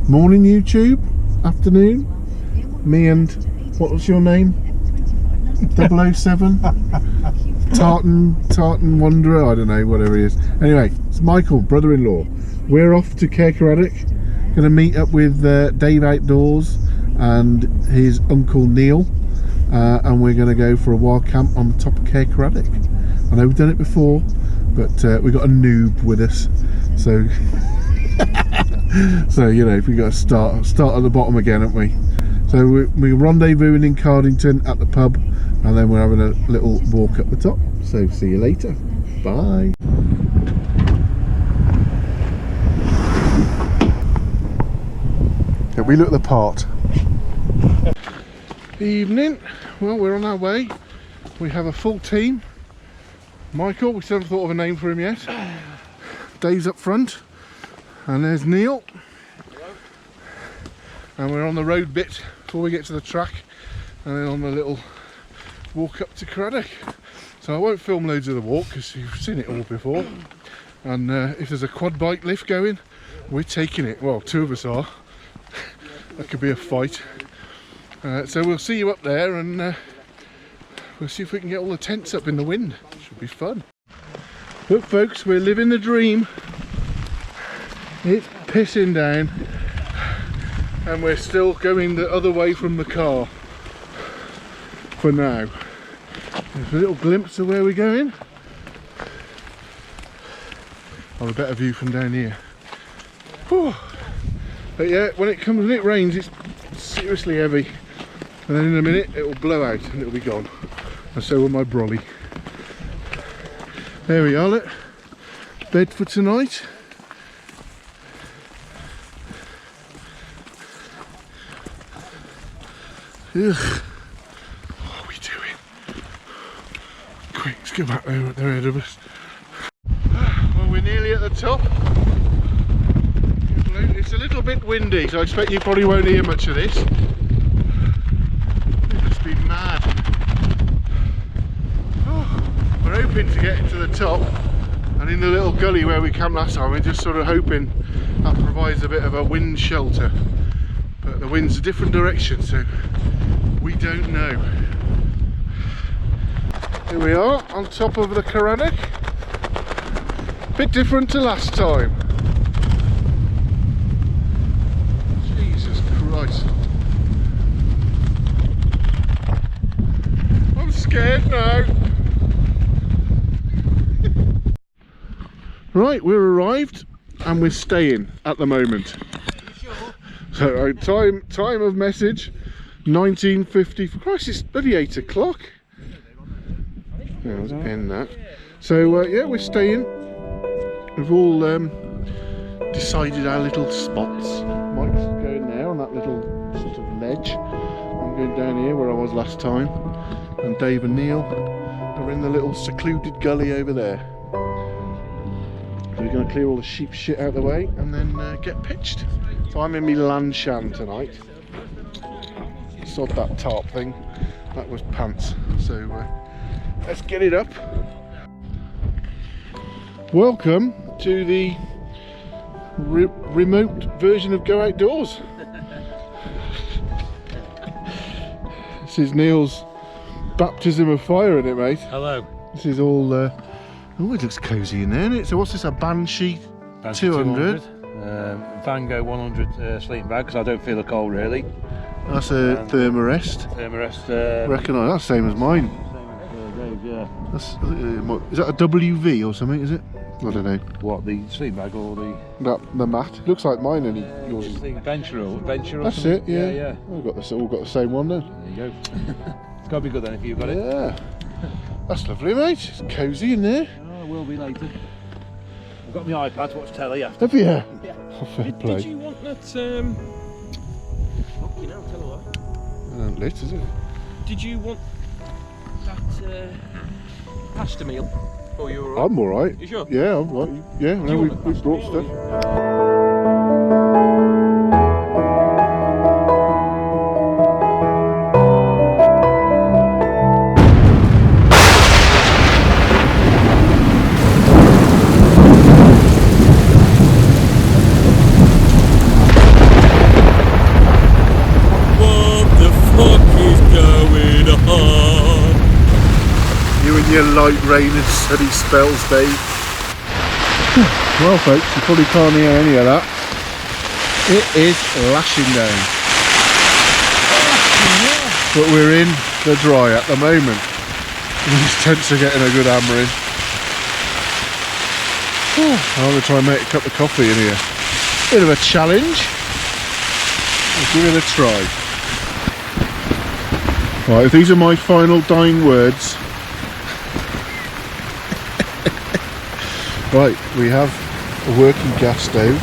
Morning YouTube, afternoon. Me and, what was your name? 007? Tartan Wanderer, I don't know, whatever he is. Anyway, it's Michael, brother-in-law. We're off to Caer Caradoc. Going to meet up with Dave Outdoors and his uncle Neil. And we're going to go for a wild camp on the top of Caer Caradoc. I know we've done it before, but we've got a noob with us. So, so you know, we got to start at the bottom again, haven't we? So we're rendezvousing in Cardington at the pub, and then we're having a little walk up the top. So see you later. Bye. Yeah, we look the part. Evening. Well, we're on our way. We have a full team. Michael, we still haven't thought of a name for him yet. Dave's up front, and there's Neil. Hello. And we're on the road bit before we get to the track, and then on the little walk up to Caradoc. So I won't film loads of the walk because you've seen it all before. And if there's a quad bike lift going, we're taking it. Well, two of us are. That could be a fight. So we'll see you up there, and we'll see if we can get all the tents up in the wind. Should be fun. Look folks, we're living the dream. It's pissing down, and we're still going the other way from the car for now. There's a little glimpse of where we're going. Oh, a better view from down here. Whew. But yeah, when it rains, it's seriously heavy. And then in a minute it will blow out and it'll be gone. And so will my brolly. There we are, look. Bed for tonight. Ugh. What are we doing? Quick, let's go back there, they're ahead of us. Well, we're nearly at the top. It's a little bit windy, so I expect you probably won't hear much of this. Be mad. Oh, we're hoping to get to the top, and in the little gully where we camped last time, we're just sort of hoping that provides a bit of a wind shelter, but the wind's a different direction, so we don't know. Here we are on top of the Caradoc. Bit different to last time. Jesus Christ. Scared now. Right, we're arrived and we're staying at the moment. So time of message 1950. For Christ, it's bloody 8 o'clock. Yeah, let's end that. So yeah, we're staying. We've all decided our little spots. Mike's going there on that little sort of ledge. I'm going down here where I was last time. And Dave and Neil are in the little secluded gully over there. So we're going to clear all the sheep shit out of the way and then get pitched. So I'm in my Lanshan tonight. Sod that tarp thing. That was pants. So let's get it up. Welcome to the remote version of Go Outdoors. This is Neil's baptism of fire in it, mate. Hello. This is all oh, it looks cosy in there, isn't it? So what's this, a Banshee 200? Vango 100 sleeping bag, because I don't feel the cold really. That's a Thermarest. Reckon that's the same as mine. Same as Dave, yeah. That's, is that a WV or something, is it? I don't know. What, the sleeping bag or the... The mat. It looks like mine, and yours is... Venture or that's something? It, yeah. We've all got the same one then. There you go. It's got to be good then if you've got it. Yeah. That's lovely, mate. It's cosy in there. Oh, it will be later. I've got my iPad to watch telly after. Have you? Yeah. Oh, fair play. Did you want that, tell her what. Lit, is it? Did you want that pasta meal? Oh, you alright? I'm alright. You sure? Yeah, I'm right. Yeah, no, we brought stuff. your light rain and sunny spells, Dave. Well folks, you probably can't hear any of that. It is lashing down. But we're in the dry at the moment. These tents are getting a good hammering. I'm going to try and make a cup of coffee in here. Bit of a challenge. I'll give it a try. Right, these are my final dying words. Right, we have a working gas stove.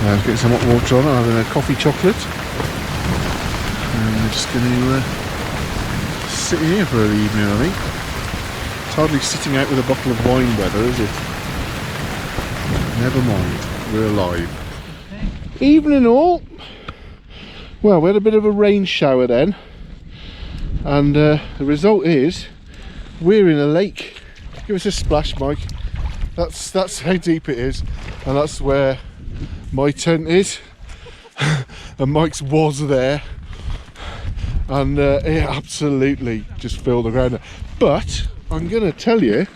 Let's get some hot water on. I'm having a coffee chocolate. And we're just going to sit here for the evening, I think. It's hardly sitting out with a bottle of wine weather, is it? Never mind, we're alive. Evening all. Well, we had a bit of a rain shower then. And the result is, we're in a lake. Give us a splash, Mike. That's how deep it is, and that's where my tent is. And Mike's was there, and it absolutely just filled the ground. But I'm gonna tell you,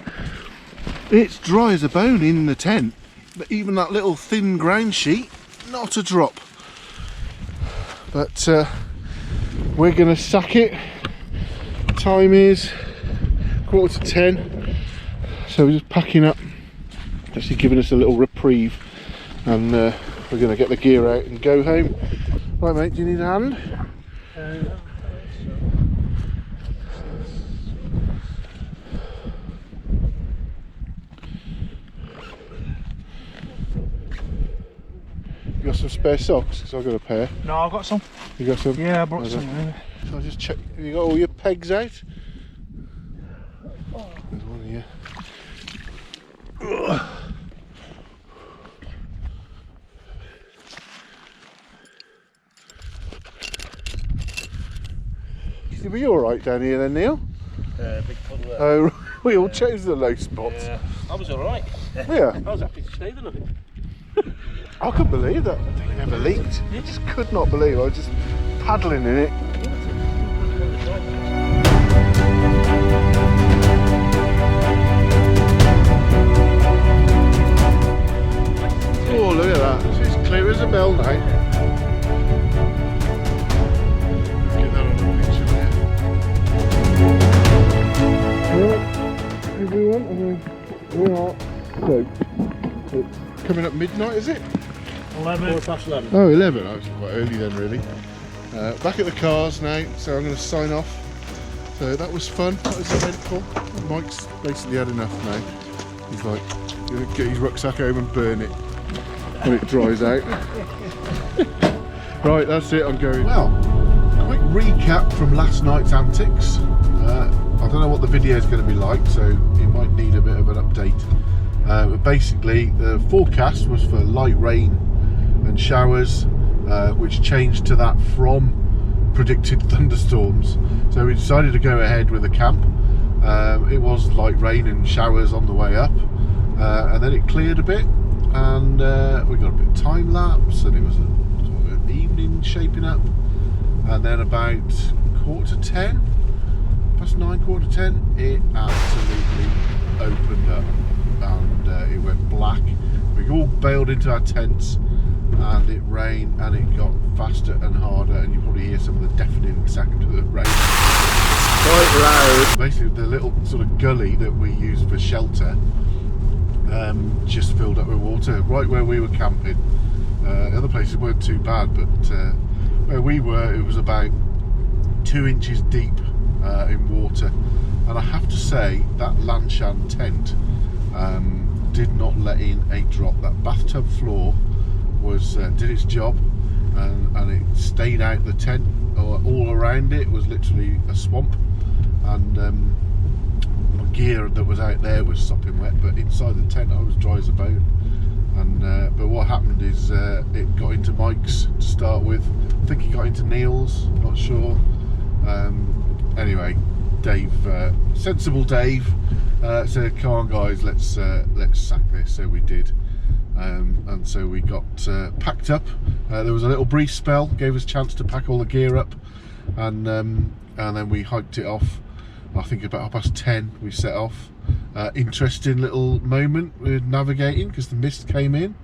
it's dry as a bone in the tent. But even that little thin ground sheet, not a drop. But we're gonna sack it. Time is 9:45. So we're just packing up, actually giving us a little reprieve, and we're going to get the gear out and go home. Right mate, do you need a hand? You got some spare socks? Because I've got a pair. No, I've got some. You got some? Yeah, I brought some. So I'll just check, have you got all your pegs out? There's one here. Were you alright down here then, Neil? Big puddle there. Oh, we all chose the low spots. Yeah, I was alright. Yeah. I was happy to stay the night. I couldn't believe that. It never leaked. I just could not believe. I was just paddling in it. Oh, look at that. It's as clear as a bell now. Get that on the picture there. Right, everyone, we are. So, it's coming up midnight, is it? 11. 11. Oh, 11. Oh, it's quite early then, really. Back at the cars now, so I'm going to sign off. So that was fun. That was eventful. Mike's basically had enough now. He's like, going to get his rucksack home and burn it when it dries out. Right, that's it, I'm going. Well, quick recap from last night's antics. I don't know what the video is going to be like, so it might need a bit of an update. But basically, the forecast was for light rain and showers, which changed to that from predicted thunderstorms. So we decided to go ahead with the camp. It was light rain and showers on the way up, and then it cleared a bit. And we got a bit of time lapse, and it was a sort of an evening shaping up, and then about 9:45, past 9, 9:45, it absolutely opened up, and it went black. We all bailed into our tents, and it rained, and it got faster and harder, and you probably hear some of the deafening sound of the rain. It's quite loud. Basically, the little sort of gully that we use for shelter just filled up with water right where we were camping. Other places weren't too bad, but where we were, it was about 2 inches deep in water. And I have to say that Lanshan tent did not let in a drop. That bathtub floor was did its job, and it stayed out the tent. All around it was literally a swamp, and gear that was out there was sopping wet, but inside the tent I was dry as a bone. And but what happened is it got into Mike's to start with. I think he got into Neil's, not sure. Anyway, Dave, sensible Dave, said, "Come on guys, let's sack this." So we did, and so we got packed up. There was a little brief spell, gave us a chance to pack all the gear up, and then we hiked it off. I think about 10:30 we set off. Interesting little moment with navigating because the mist came in,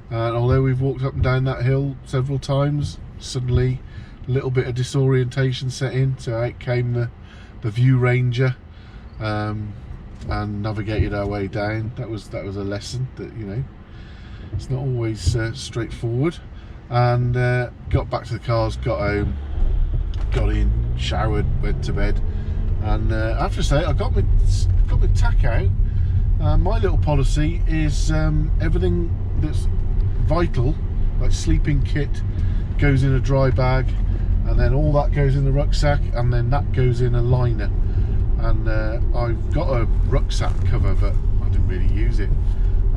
and although we've walked up and down that hill several times, suddenly a little bit of disorientation set in, so out came the view ranger and navigated our way down. That was a lesson that, you know, it's not always straightforward. And got back to the cars, got home, got in, showered, went to bed, and I have to say I got my tack out. My little policy is everything that's vital, like sleeping kit, goes in a dry bag, and then all that goes in the rucksack, and then that goes in a liner. And I've got a rucksack cover, but I didn't really use it.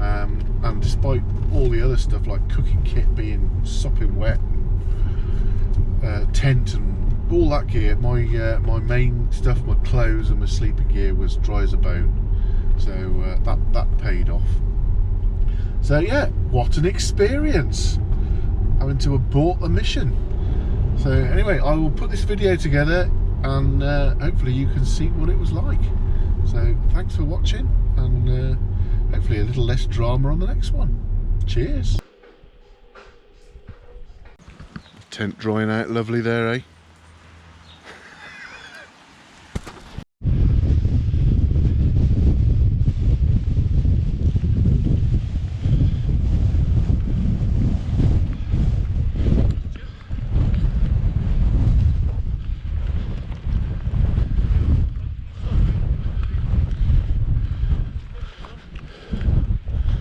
And despite all the other stuff like cooking kit being sopping wet, and tent and all that gear, my main stuff, my clothes and my sleeping gear, was dry as a bone. So that paid off. So yeah, what an experience having to abort a mission. So anyway, I will put this video together, and hopefully you can see what it was like. So thanks for watching, and hopefully a little less drama on the next one. Cheers. Tent drying out lovely there, eh?